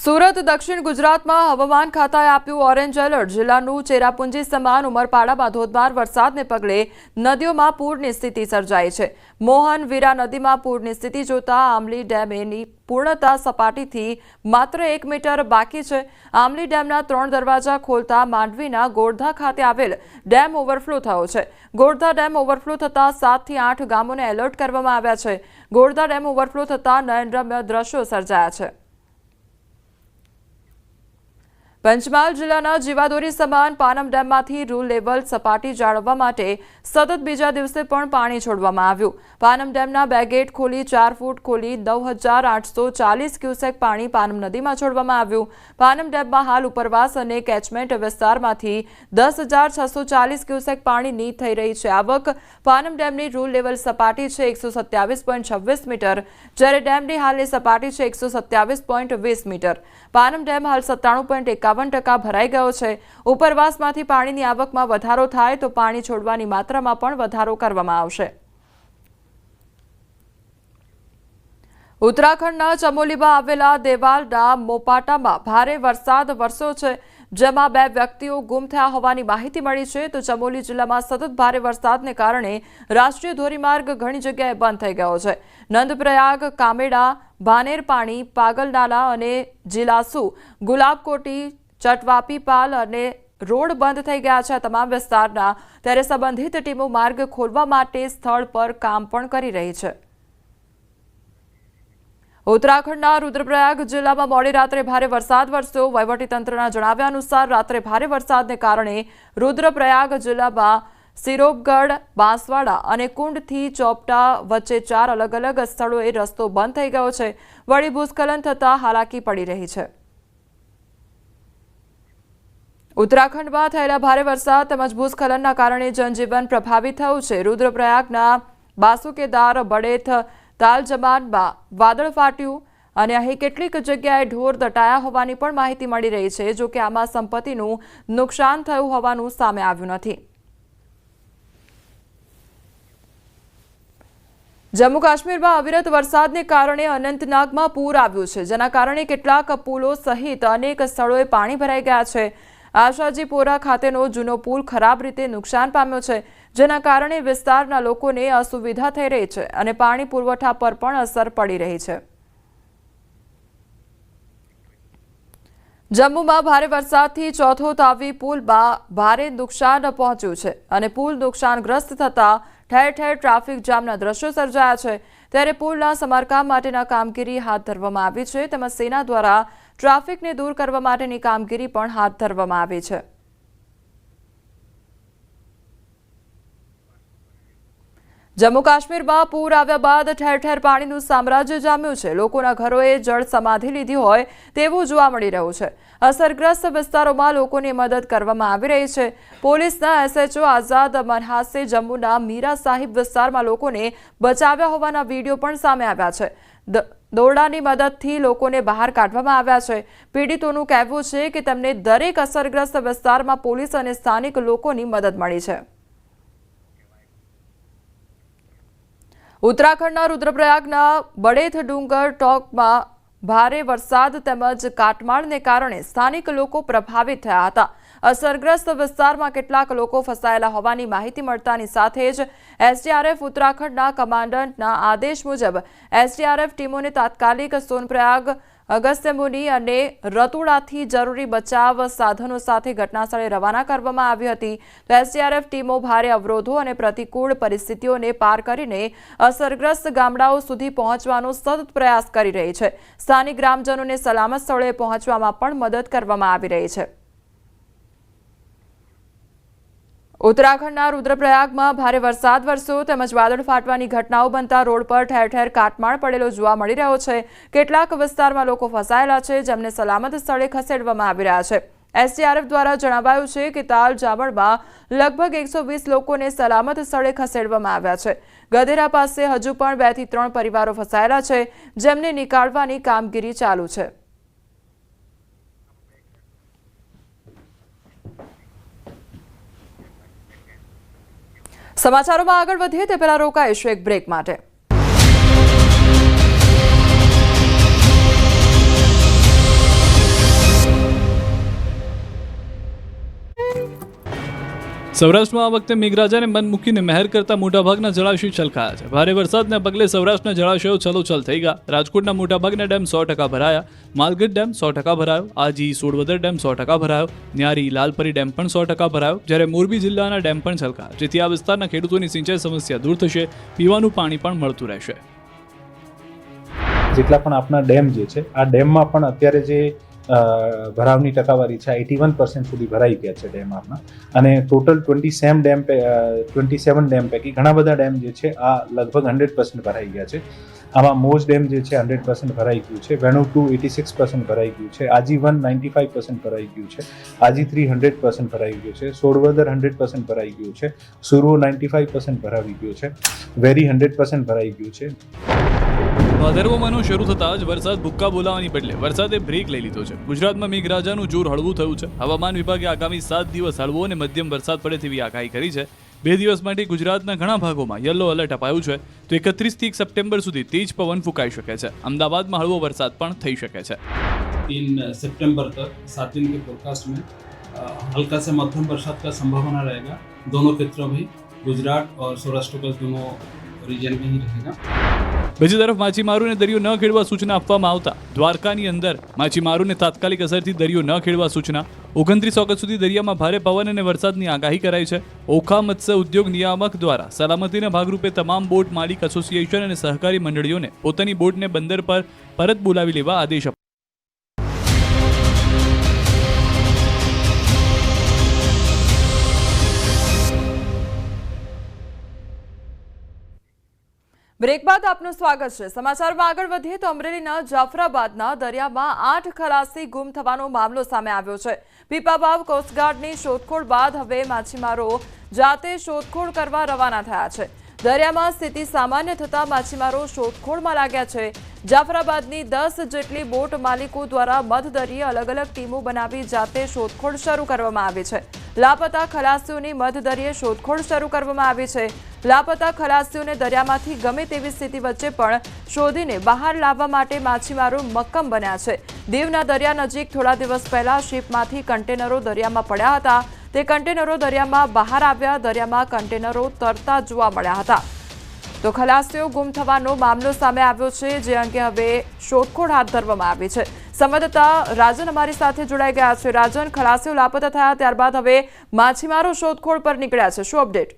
સુરત દક્ષિણ ગુજરાતમાં હવામાન ખાતાએ આપ્યું ઓરેન્જ એલર્ટ। જિલ્લાનું ચેરાપુંજી સમાન ઉમરપાડામાં ધોધમાર વરસાદને પગલે નદીઓમાં પૂરની સ્થિતિ સર્જાઈ છે। મોહન વીરા નદીમાં પૂરની સ્થિતિ જોતા આમલી ડેમની પૂર્ણતા સપાટીથી માત્ર 1 મીટર બાકી છે। આમલી ડેમના 3 દરવાજા ખોલતા માંડવીના ગોરધા ખાતે આવેલ ડેમ ઓવરફ્લો થયો છે। ગોરધા ડેમ ઓવરફ્લો થતા 7 થી 8 ગામોને એલર્ટ કરવામાં આવ્યા છે। ગોરધા ડેમ ઓવરફ્લો થતા નયનરમ્ય દ્રશ્યો સર્જાયા છે। પંચમહાલ જિલ્લાના જીવાદોરી સમાન પાનમ ડેમમાંથી રૂલ લેવલ સપાટી જાળવવા માટે સતત બીજા દિવસે પણ પાણી છોડવામાં આવ્યું। પાનમ ડેમના 2 ગેટ ખોલી 4 ફૂટ ખોલી 9840 ક્યુસેક પાણી પાનમ નદીમાં છોડવામાં આવ્યું। પાનમ ડેમમાં હાલ ઉપરવાસ અને કેચમેન્ટ વિસ્તારમાંથી 10640 ક્યુસેક પાણીની થઈ રહી છે આવક। પાનમ ડેમની રૂલ લેવલ સપાટી છે 127.26 મીટર, જ્યારે ડેમની હાલની સપાટી છે 127.20 મીટર। પાનમ ડેમ હાલ 97.51% ભરાઈ ગયો છે। ઉપરવાસમાંથી પાણીની આવકમાં વધારો થાય તો પાણી છોડવાની માત્રામાં પણ વધારો કરવામાં આવશે। ઉત્તરાખંડના ચમોલીમાં આવેલા દેવાલના મોપાટામાં ભારે વરસાદ વરસ્યો છે, જેમાં 2 વ્યક્તિઓ ગુમ થયા હોવાની માહિતી મળી છે। તો ચમોલી જિલ્લામાં સતત ભારે વરસાદને કારણે રાષ્ટ્રીય ધોરીમાર્ગ ઘણી જગ્યાએ બંધ થઈ ગયો છે। નંદપ્રયાગ, કામેડા, ભાનેરપાણી, પાગલનાલા અને જીલાસુ, ગુલાબકોટી, ચટવાપીપાલ અને રોડ બંધ થઈ ગયા છે તમામ વિસ્તારના। ત્યારે સંબંધિત ટીમો માર્ગ ખોલવા માટે સ્થળ પર કામ પણ કરી રહી છે। ઉત્તરાખંડના રુદ્રપ્રયાગ જિલ્લામાં મોડી રાત્રે ભારે વરસાદ વરસ્યો। વહીવટીતંત્રના જણાવ્યા અનુસાર રાત્રે ભારે વરસાદને કારણે રુદ્રપ્રયાગ જિલ્લામાં સિરોગઢ, બાંસવાડા અને કુંડથી ચોપટા વચ્ચે 4 અલગ-અલગ સ્થળોએ રસ્તો બંધ થઈ ગયો છે। વળી ભૂસ્ખલન થતા હાલાકી પડી રહી છે। ઉત્તરાખંડમાં થયેલા ભારે વરસાદ તેમજ ભૂસ્ખલનના કારણે જનજીવન પ્રભાવિત થયું છે। રુદ્રપ્રયાગના બાસુકેદાર, બડેથ, તાલજમાનમાં વાદળ ફાટ્યું અને અહીં કેટલીક જગ્યાએ ઢોર દટાયા હોવાની પણ માહિતી મળી રહી છે। જો કે આમાં સંપત્તિનું નુકસાન થયું હોવાનું સામે આવ્યું નથી। જમ્મુ કાશ્મીરમાં અવિરત વરસાદને કારણે અનંતનાગમાં પૂર આવ્યું છે, જેના કારણે કેટલાક પુલો સહિત અનેક સ્થળોએ પાણી ભરાઈ ગયા છે। આશાજીપોરા ખાતેનો જૂનો પુલ ખરાબ રીતે નુકસાન પામ્યો છે, જેના કારણે વિસ્તારના લોકોને અસુવિધા થઈ રહી છે અને પાણી પુરવઠા પર પણ અસર પડી રહી છે। જમ્મુમાં ભારે વરસાદથી ચોથો તાવી પુલમાં ભારે નુકસાન પહોંચ્યું છે અને પુલ નુકસાનગ્રસ્ત થતા ઠેર ઠેર ટ્રાફિક જામના દ્રશ્યો સર્જાયા છે। ત્યારે પુલના સમારકામ માટેના કામગીરી હાથ ધરવામાં આવી છે, તેમજ સેના દ્વારા ટ્રાફિકને દૂર કરવા માટેની કામગીરી પણ હાથ ધરવામાં આવી છે। જમ્મુ કાશ્મીરમાં પૂર આવ્યા બાદ ઠેર ઠેર પાણીનું સામ્રાજ્ય જામ્યું છે। લોકોના ઘરોએ જળ સમાધિ લીધી હોય તેવું જોવા મળી રહ્યું છે। અસરગ્રસ્ત વિસ્તારોમાં લોકોની મદદ કરવામાં આવી રહી છે। પોલીસના SHO આઝાદ મનહાસે જમ્મુના મીરા સાહિબ વિસ્તારમાં લોકોને બચાવ્યા હોવાના વિડીયો પણ સામે આવ્યા છે। દોરડાની મદદથી લોકોને બહાર કાઢવામાં આવ્યા છે। પીડિતોનું કહેવું છે કે તેમને દરેક અસરગ્રસ્ત વિસ્તારમાં પોલીસ અને સ્થાનિક લોકોની મદદ મળી છે। ઉત્તરાખંડના રુદ્રપ્રયાગના બડેથ ડુંગર ટોકમાં ભારે વરસાદ તેમજ કાટમાળને કારણે સ્થાનિક લોકો પ્રભાવિત થયા હતા। અસરગ્રસ્ત વિસ્તારમાં કેટલાક લોકો ફસાયેલા હોવાની માહિતી મળતાની સાથે જ SDRF ઉત્તરાખંડના કમાન્ડન્ટના આદેશ મુજબ SDRF ટીમોને તાત્કાલિક સોનપ્રયાગ, અગસ્ત્યમુનિ અને રતુડાથી જરૂરી બચાવ સાધનો સાથે ઘટનાસ્થળે રવાના કરવામાં આવી હતી। તો SDRF ટીમો ભારે અવરોધો અને પ્રતિકૂળ પરિસ્થિતિઓને પાર કરીને અસરગ્રસ્ત ગામડાઓ સુધી પહોંચવાનો સતત પ્રયાસ કરી રહી છે। સ્થાનિક ગ્રામજનોને સલામત સ્થળે પહોંચવામાં પણ મદદ કરવામાં આવી રહી છે। ઉત્તરાખંડના રુદ્રપ્રયાગમાં ભારે વરસાદ વરસ્યો તેમજ વાદળ ફાટવાની ઘટનાઓ બનતા રોડ પર ઠેર ઠેર કાટમાળ પડેલો જોવા મળી રહ્યો છે। કેટલાક વિસ્તારમાં લોકો ફસાયેલા છે, જેમને સલામત સ્થળે ખસેડવામાં આવી રહ્યા છે। SDRF દ્વારા જણાવાયું છે કે તાલજામણમાં લગભગ 120 લોકોને સલામત સ્થળે ખસેડવામાં આવ્યા છે। ગધેરા પાસે હજુ પણ 2 થી 3 પરિવારો ફસાયેલા છે, જેમને નીકાળવાની કામગીરી ચાલુ છે। સમાચારોમાં આગળ વધીએ તે પહેલા રોકાઈશું એક બ્રેક માટે। સૌરાષ્ટ્રમાં આ વખતે મેઘરાજાને મન મૂકીને મહેર કરતા મોટાભાગના જળાશયો છલકાયા છે. ભારે વરસાદના પગલે સૌરાષ્ટ્રના જળાશયો છલોછલ થઈ ગયા. રાજકોટના મોટાભાગના ડેમ 100% ભરાયા. માલગઢ ડેમ 100% ભરાયો. આજી સોડવદર ડેમ 100% ભરાયો. ન્યારી લાલપરી ડેમ પણ 100% ભરાયો. જ્યારે મોરબી જિલ્લાના ડેમ પણ છલકાયા, જેથી આ વિસ્તારના ખેડૂતોની સિંચાઈ સમસ્યા દૂર થશે. પીવાનું પાણી પણ મળતું રહેશે. જેટલા પણ આપણા ડેમ જે છે, આ ડેમમાં પણ અત્યારે જે ભરાવની ટકાવારી છે 81% સુધી ભરાઈ ગયા છે ડેમ આપના. અને ટોટલ 27 ડેમ પૈકી ઘણા બધા ડેમ જે છે આ લગભગ 100% ભરાઈ ગયા છે. આમાં મોજ ડેમ જે છે 100% ભરાઈ ગયું છે. વેણુ 2 86% ભરાઈ ગયું છે. આજી 1 95% ભરાઈ ગયું છે. આજી 3 100% ભરાઈ ગયું છે. સોડવદર 100% ભરાઈ ગયું છે. સુરવો 95% ભરાવી ગયું છે. વેરી 100% ભરાઈ ગયું છે. ભાદરવો મહિનો શરૂ થતાં જ વરસાદ ભૂક્કા બોલાવવાની બદલે વરસાદે બ્રેક લઈ લીધો છે. ગુજરાતમાં મેઘરાજાનું જોર હળવું થયું છે. હવામાન વિભાગે આગામી 7 દિવસ હળવો અને મધ્યમ વરસાદ પડે તેવી આગાહી કરી છે. 2 દિવસ માટે ગુજરાતના ઘણા ભાગોમાં યલો એલર્ટ અપાયું છે. તો 31 થી 1 સપ્ટેમ્બર સુધી તેજ પવન ફૂંકાઈ શકે છે. અમદાવાદમાં હળવો વરસાદ પણ થઈ શકે છે. 3 सितंबर तक 7 दिन के फोरकास्ट में हल्का से मध्यम बरसात का संभावना रहेगा. दोनों क्षेत्रों में गुजरात और सौराष्ट्र का दोनों रीजन में ही रहेगा. બીજી તરફ માછીમારોને દરિયો ન ખેડવા સૂચના આપવામાં આવતા દ્વારકાની અંદર માછીમારોને તાત્કાલિક અસરથી દરિયો ન ખેડવા સૂચના. 29 ઓગસ્ટ સુધી દરિયામાં ભારે પવન અને વરસાદની આગાહી કરાઈ છે. ઓખા મત્સ્ય ઉદ્યોગ નિયામક દ્વારા સલામતીના ભાગરૂપે તમામ બોટ માલિક એસોસિએશન અને સહકારી મંડળીઓને પોતાની બોટને બંદર પર પરત બોલાવી લેવા આદેશ આપ્યો. બ્રેક બાદ આપનું સ્વાગત છે. સમાચારમાં આગળ વધીએ તો અમરેલીના જાફરાબાદના દરિયામાં 8 ખલાસી ગુમ થવાનો મામલો સામે આવ્યો છે. પીપાવાવ કોસ્ટગાર્ડની શોધખોળ બાદ હવે માછીમારો જાતે શોધખોળ કરવા રવાના થયા છે. દરિયામાં સ્થિતિ સામાન્ય થતાં માછીમારો શોધખોળમાં લાગ્યા છે. જાફરાબાદની 10 જેટલી બોટ માલિકો દ્વારા મધદરિયે અલગ અલગ ટીમો બનાવી જાતે શોધખોળ શરૂ કરવામાં આવી છે. લાપતા ખલાસીઓની મધદરિયે શોધખોળ શરૂ કરવામાં આવી છે. લાપતા ખલાસીઓને દરિયામાંથી ગમે તેવી સ્થિતિ વચ્ચે પણ શોધીને બહાર લાવવા માટે માછીમારો મક્કમ બન્યા છે. દીવના દરિયા નજીક થોડા દિવસ પહેલા શિપમાંથી કન્ટેનરો દરિયામાં પડ્યા હતા. તે કન્ટેનરો દરિયામાં બહાર આવ્યા. દરિયામાં કન્ટેનરો તરતા જોવા મળ્યા હતા. તો ખલાસીઓ ગુમ થવાનો મામલો સામે આવ્યો છે, જે અંગે હવે શોધખોળ હાથ ધરવામાં આવી છે. સંવાદદાતા રાજન અમારી સાથે જોડાઈ ગયા છે. રાજન, ખલાસીઓ લાપતા થયા ત્યારબાદ હવે માછીમારો શોધખોળ પર નીકળ્યા છે, શું અપડેટ?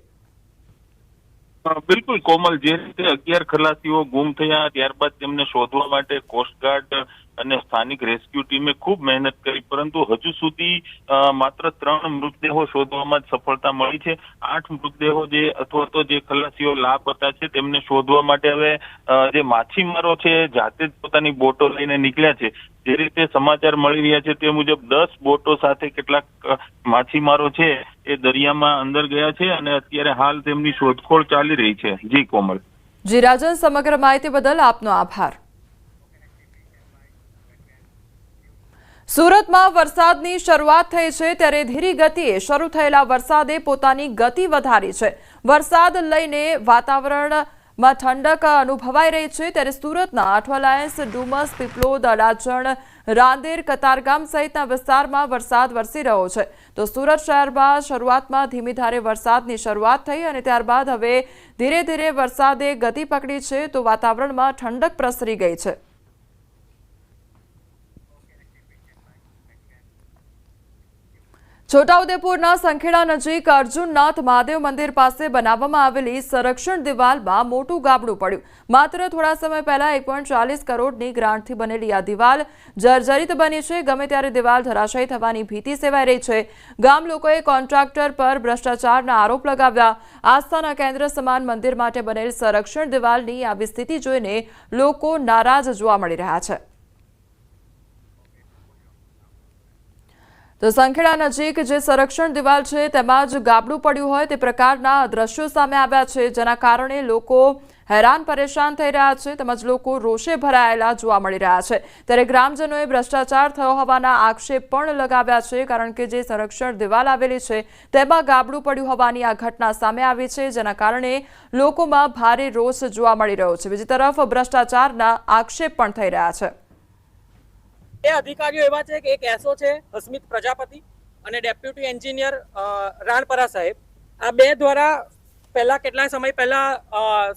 બિલકુલ કોમલ, જે રીતે 11 ખલાસીઓ ગુમ થયા ત્યારબાદ તેમને શોધવા માટે કોસ્ટગાર્ડ અને સ્થાનિક રેસ્ક્યુ ટીમે ખૂબ મહેનત કરી, પરંતુ હજુ સુધી માત્ર 3 મૃતદેહો શોધવામાં જ સફળતા મળી છે. 8 મૃતદેહો અથવા તો જે ખલાસીઓ લાપતા છે તેમને શોધવા માટે હવે જે માછીમારો છે જાતે જ પોતાની બોટો લઈને નીકળ્યા છે. જે રીતે સમાચાર મળી રહ્યા છે તે મુજબ 10 બોટો સાથે કેટલાક માછીમારો છે એ દરિયામાં અંદર ગયા છે અને અત્યારે હાલ તેમની શોધખોળ ચાલી રહી છે. જી કોમલ. જી રાજન, સમગ્ર માહિતી બદલ આપનો આભાર. સુરતમાં વરસાદની શરૂઆત થઈ છે, ત્યારે ધીરી ગતિએ શરૂ થયેલા વરસાદે પોતાની ગતિ વધારી છે. વરસાદ લઈને વાતાવરણમાં ઠંડક અનુભવાઈ રહી છે. ત્યારે સુરતના અઠવાલાયન્સ, ડુમસ, પીપલોદ, અડાજણ, રાંદેર, કતારગામ સહિતના વિસ્તારમાં વરસાદ વરસી રહ્યો છે. તો સુરત શહેરમાં શરૂઆતમાં ધીમી ધારે વરસાદની શરૂઆત થઈ અને ત્યારબાદ હવે ધીરે ધીરે વરસાદે ગતિ પકડી છે. તો વાતાવરણમાં ઠંડક પ્રસરી ગઈ છે. છોટાઉદેપુરના સંખેડા નજીક અર્જુનનાથ મહાદેવ મંદિર પાસે બનાવવામાં આવેલી સંરક્ષણ દિવાલમાં મોટું ગાબડું પડ્યું. માત્ર થોડા સમય પહેલા 1.40 કરોડની ગ્રાન્ટથી બનેલી આ દિવાલ જર્જરિત બની છે. ગમે ત્યારે દિવાલ ધરાશાયી થવાની ભીતિ સેવાઈ રહી છે. ગામ લોકોએ કોન્ટ્રાક્ટર પર ભ્રષ્ટાચારના આરોપ લગાવ્યા. આસ્થાના કેન્દ્ર સમાન મંદિર માટે બનેલ સંરક્ષણ દિવાલની આવી સ્થિતિ જોઈને લોકો નારાજ જોવા મળી રહ્યા છે. તો સંખેડા નજીક જે સંરક્ષણ દિવાલ છે તેમાં જ ગાબડું પડ્યું હોય તે પ્રકારના દ્રશ્યો સામે આવ્યા છે, જેના કારણે લોકો હેરાન પરેશાન થઈ રહ્યા છે તેમજ લોકો રોષે ભરાયેલા જોવા મળી રહ્યા છે. ત્યારે ગ્રામજનોએ ભ્રષ્ટાચાર થયો હોવાના આક્ષેપ પણ લગાવ્યા છે, કારણ કે જે સંરક્ષણ દિવાલ આવેલી છે તેમાં ગાબડું પડ્યું હોવાની આ ઘટના સામે આવી છે, જેના કારણે લોકોમાં ભારે રોષ જોવા મળી રહ્યો છે. બીજી તરફ ભ્રષ્ટાચારના આક્ષેપ પણ થઈ રહ્યા છે. એ અધિકારીઓ એવા છે કે એક એસઓ છે હસમિત પ્રજાપતિ અને ડેપ્યુટી એન્જિનિયર રાણપરા સાહેબ, આ બે દ્વારા પહેલા કેટલા સમય પહેલા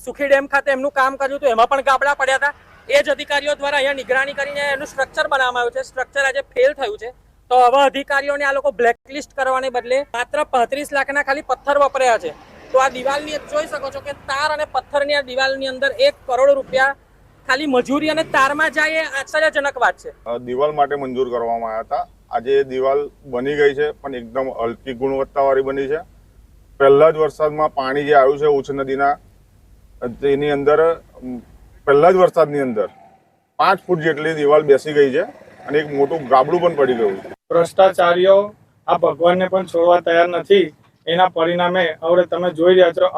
સુખી ડેમ ખાતે એમનું કામ કર્યું હતું, એમાં પણ ગાબડા પડ્યા હતા. એ જ અધિકારીઓ દ્વારા અહીંયા નિગરાની કરીને એનું સ્ટ્રક્ચર બનાવવામાં આવ્યું છે. સ્ટ્રક્ચર આજે ફેલ થયું છે, તો હવે અધિકારીઓને આ લોકો બ્લેકલિસ્ટ કરવાને બદલે માત્ર 35 લાખના ખાલી પથ્થર વપરાયા છે. તો આ દિવાલની જોઈ શકો છો કે તાર અને પથ્થરની આ દિવાલની અંદર 1 કરોડ રૂપિયા ખાલી મજૂરી અને તારમાં જાય એ આશ્ચર્યજનક વાત છે. દિવાલ માટે મંજૂર કરવામાં આવ્યા હતા. આજે દિવાલ બની ગઈ છે, પણ એકદમ હલકી ગુણવત્તાવાળી બની છે. પહેલા જ વરસાદમાં પાણી જે આવ્યું છે ઉચ્ચ નદીના, તેની અંદર પહેલા જ વરસાદની અંદર 5 ફૂટ જેટલી દિવાલ બેસી ગઈ છે અને એક મોટું ગાબડું પણ પડી ગયું છે. ભ્રષ્ટાચારીઓ આ ભગવાનને પણ છોડવા તૈયાર નથી. એના પરિણામે હવે તમે જોઈ રહ્યા છો